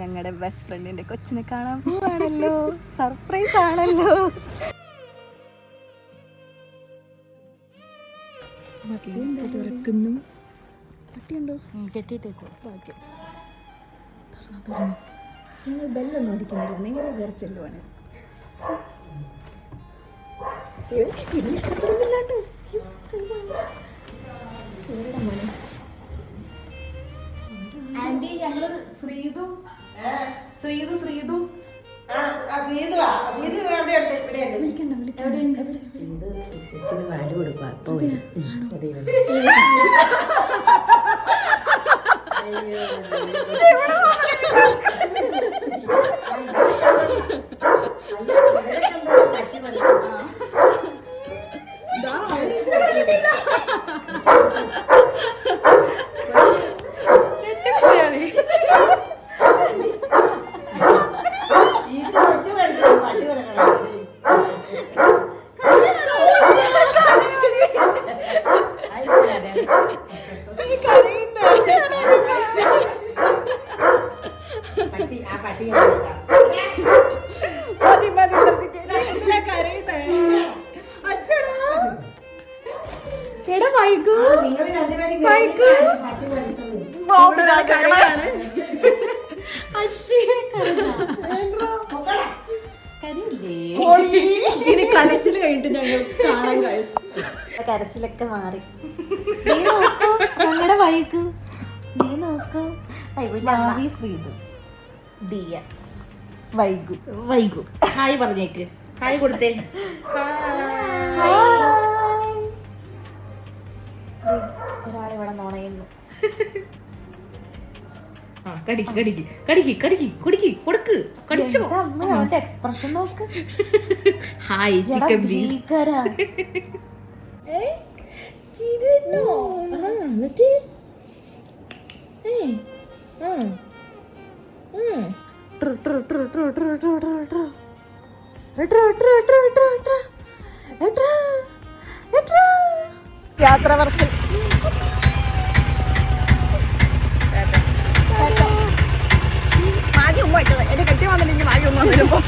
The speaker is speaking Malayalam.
ഞങ്ങളുടെ ബെസ്റ്റ് ഫ്രണ്ടിന്റെ കൊച്ചിനെ കാണാൻ പോവാണല്ലോ. സർപ്രൈസ് ആണല്ലോ. പട്ടിയുണ്ടോ? കെട്ടിയിട്ടേക്കോ. നിങ്ങൾ ബെല്ലൊന്നും അടിക്കുന്നില്ല, നേരെ കയറി ചെല്ലുവാണ്. ഇഷ്ടപ്പെടുന്നില്ലാട്ടോ. ആന്റി ഞങ്ങള് ശ്രീതു പാല് കൊടുക്കുക. അപ്പൊ കരച്ചില് കഴിഞ്ഞിട്ട് ഞങ്ങൾ കാണാൻ കഴിച്ചു. കരച്ചിലൊക്കെ മാറി. നീ നോക്കൂ ഞങ്ങളുടെ വൈകു, നീ നോക്കൂ. വൈകു ശ്രീതു ദിയ വൈകു ഹായ് പറഞ്ഞേക്ക്. ഹായ് കൊടുത്തേ. ഒരാളിവിടെ നുണയുന്നു. അവന്റെ എക്സ്പ്രഷൻ നോക്ക്. ഹായ് ചിക്കൻ യാത്ര പറച്ചിൽ. മാഗി ഉമ്മ എന്നെ കെട്ടി വന്നില്ലെങ്കിൽ മാഗി ഉമ്മ വരുമ്പോ